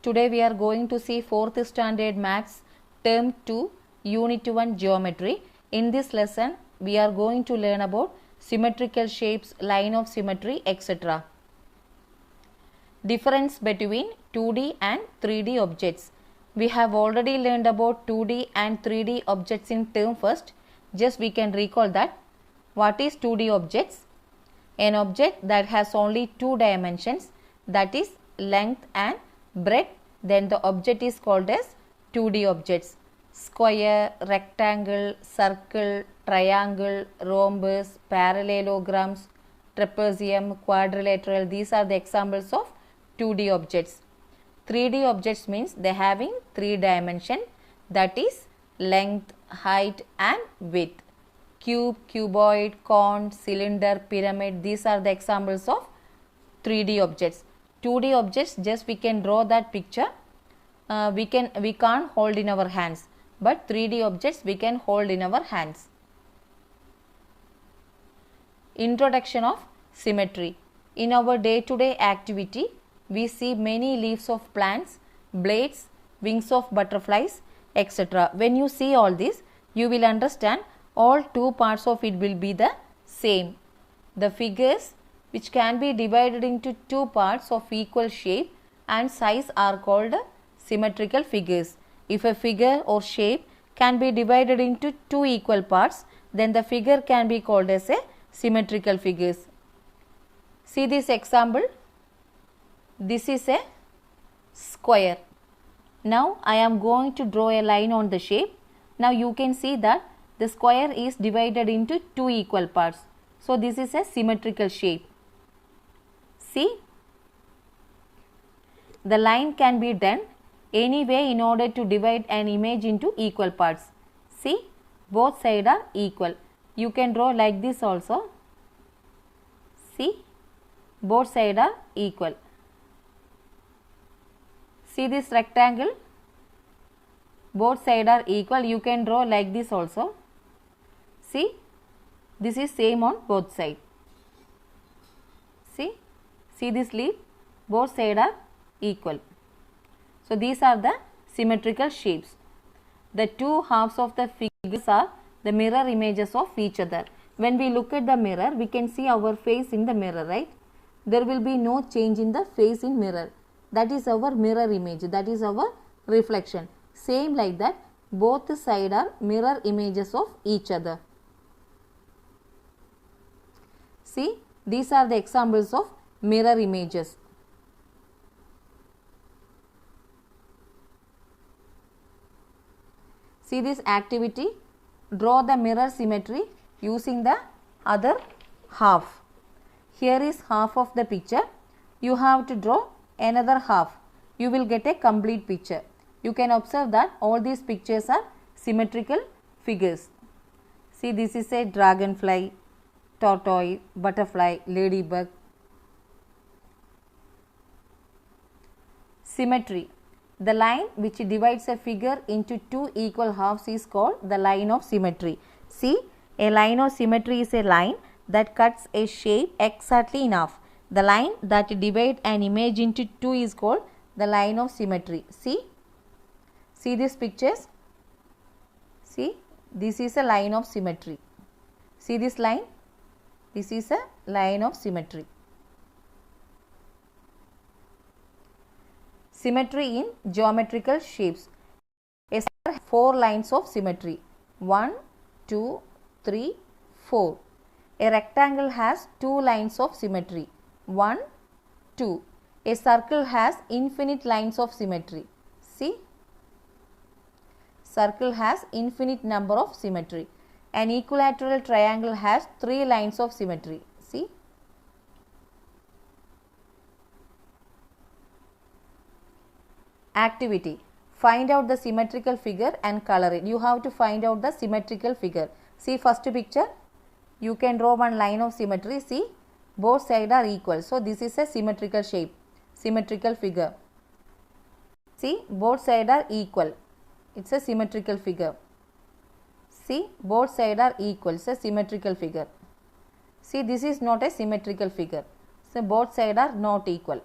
Today we are going to see 4th standard maths term 2 unit 1 geometry. In this lesson we are going to learn about symmetrical shapes, line of symmetry, etc. Difference between 2D and 3D objects. We have already learned about 2D and 3D objects in term first. Just we can recall that. What is 2D objects? An object that has only two dimensions, that is length and breadth, then the object is called as 2D objects. Square, rectangle, circle, triangle, rhombus, parallelograms, trapezium, quadrilateral, these are the examples of 2D objects. 3D objects means they having three dimension, that is length, height and width. Cube, cuboid, cone, cylinder, pyramid, these are the examples of 3D objects. 2D objects, just we can draw that picture, we can't hold in our hands, but 3D objects we can hold in our hands. Introduction of symmetry. In our day-to-day activity, we see many leaves of plants, blades, wings of butterflies, etc. When you see all this, you will understand all two parts of it will be the same. The figures which can be divided into two parts of equal shape and size are called symmetrical figures. If a figure or shape can be divided into two equal parts, then the figure can be called as a symmetrical figures. See this example. This is a square. Now I am going to draw a line on the shape. Now you can see that the square is divided into two equal parts. So this is a symmetrical shape. See, the line can be done any way in order to divide an image into equal parts. See, both sides are equal. You can draw like this also. See, both sides are equal. See this rectangle, both sides are equal. You can draw like this also. See, this is same on both sides. See this leaf, both sides are equal. So these are the symmetrical shapes. The two halves of the figures are the mirror images of each other. When we look at the mirror, we can see our face in the mirror, right? There will be no change in the face in mirror. That is our mirror image, that is our reflection. Same like that, both sides are mirror images of each other. See, these are the examples of mirror images. See this activity, draw the mirror symmetry using the other half. Here is half of the picture. You have to draw another half. You will get a complete picture. You can observe that all these pictures are symmetrical figures. See, this is a dragonfly, tortoise, butterfly, ladybug. Symmetry. The line which divides a figure into two equal halves is called the line of symmetry. See, a line of symmetry is a line that cuts a shape exactly in half. The line that divides an image into two is called the line of symmetry. See these pictures. See, this is a line of symmetry. See this line. This is a line of symmetry. Symmetry in geometrical shapes. There are four lines of symmetry. 1, 2, 3, 4. A rectangle has two lines of symmetry. 1, 2. A circle has infinite lines of symmetry. See, circle has infinite number of symmetry. An equilateral triangle has three lines of symmetry. See, activity. Find out the symmetrical figure and color it. You have to find out the symmetrical figure. See first picture. You can draw one line of symmetry. See, both sides are equal. So this is a symmetrical shape, symmetrical figure. See, both sides are equal. It's a symmetrical figure. See, both sides are equal. It's a symmetrical figure. See, this is not a symmetrical figure. So both sides are not equal.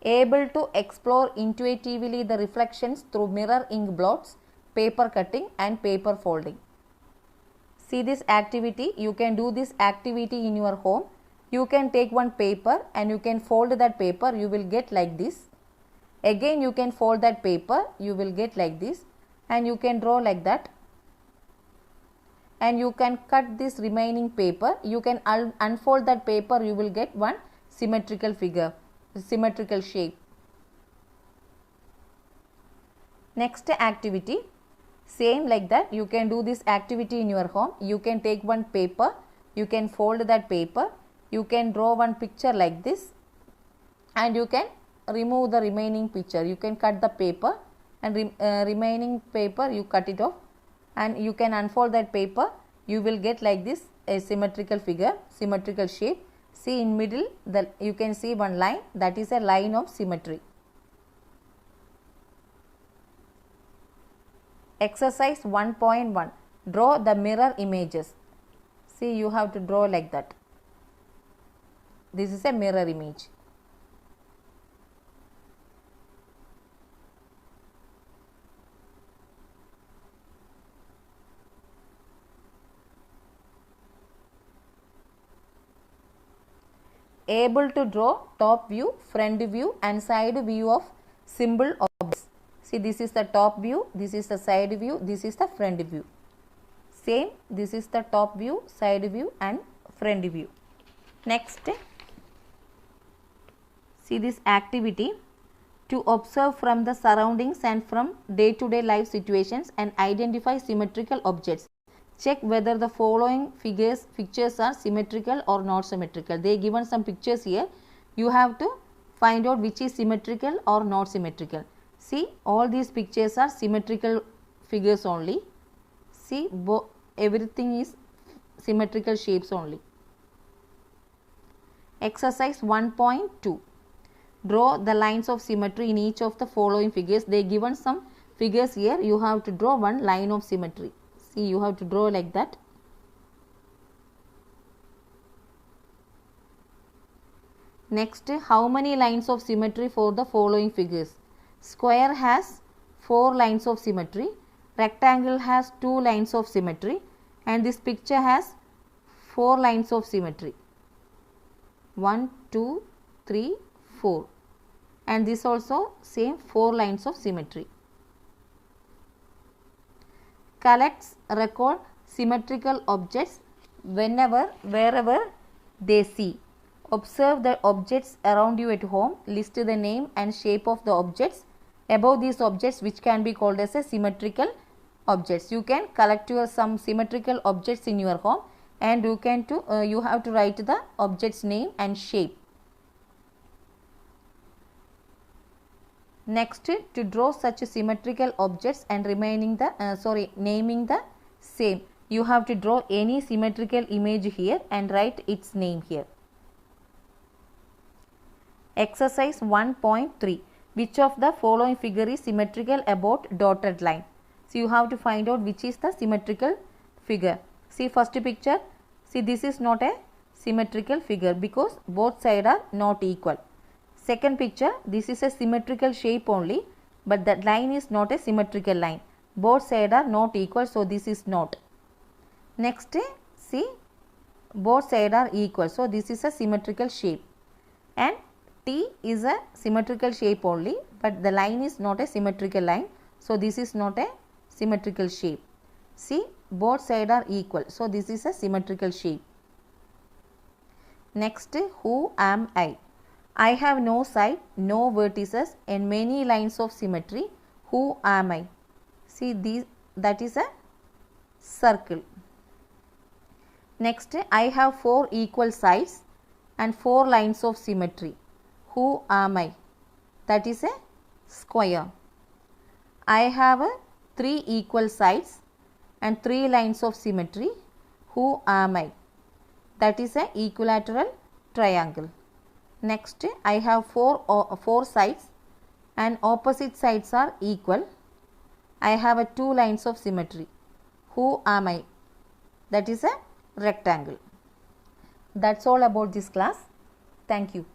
able to explore intuitively the reflections through mirror ink blots, paper cutting and paper folding. See this activity, you can do this activity in your home. You can take one paper and you can fold that paper, you will get like this. Again you can fold that paper, you will get like this, and you can draw like that. And you can cut this remaining paper, you can unfold that paper, you will get one symmetrical figure, symmetrical shape. Next activity, same like that, you can do this activity in your home. You can take one paper, you can fold that paper, you can draw one picture like this, and you can remove the remaining picture. You can cut the paper and remaining paper you cut it off, and you can unfold that paper, you will get like this a symmetrical figure, symmetrical shape. See in middle you can see one line, that is a line of symmetry. Exercise 1.1, draw the mirror images. See, you have to draw like that. This is a mirror image. Able to draw top view, front view and side view of symbol objects. See, this is the top view, this is the side view, this is the front view. Same, this is the top view, side view and front view. Next, see this activity, to observe from the surroundings and from day-to-day life situations and identify symmetrical objects. Check whether the following pictures are symmetrical or not symmetrical. They given some pictures here. You have to find out which is symmetrical or not symmetrical. See, all these pictures are symmetrical figures only. See, everything is symmetrical shapes only. Exercise 1.2. Draw the lines of symmetry in each of the following figures. They given some figures here. You have to draw one line of symmetry. See, you have to draw like that. Next, how many lines of symmetry for the following figures? Square has 4 lines of symmetry, rectangle has 2 lines of symmetry, and this picture has 4 lines of symmetry. 1, 2, 3, 4. And this also same 4 lines of symmetry. Collects, record symmetrical objects wherever they see. Observe the objects around you at home. List the name and shape of the objects above these objects, which can be called as a symmetrical objects. You can collect some symmetrical objects in your home, and you have to write the object's name and shape. Next, to draw such symmetrical objects and naming the same, you have to draw any symmetrical image here and write its name here. Exercise 1.3. Which of the following figure is symmetrical about dotted line? So, you have to find out which is the symmetrical figure. See, first picture. See, this is not a symmetrical figure because both sides are not equal. Second picture, this is a symmetrical shape only, but that line is not a symmetrical line. Both sides are not equal, so this is not. Next, see, both sides are equal, so this is a symmetrical shape. And T is a symmetrical shape only, but the line is not a symmetrical line, so this is not a symmetrical shape. See, both sides are equal, so this is a symmetrical shape. Next, who am I? I have no side, no vertices and many lines of symmetry. Who am I? See, that is a circle. Next, I have 4 equal sides and 4 lines of symmetry. Who am I? That is a square. I have 3 equal sides and 3 lines of symmetry. Who am I? That is a equilateral triangle. Next, I have 4 sides and opposite sides are equal. I have 2 lines of symmetry. Who am I? That is a rectangle. That's all about this class. Thank you.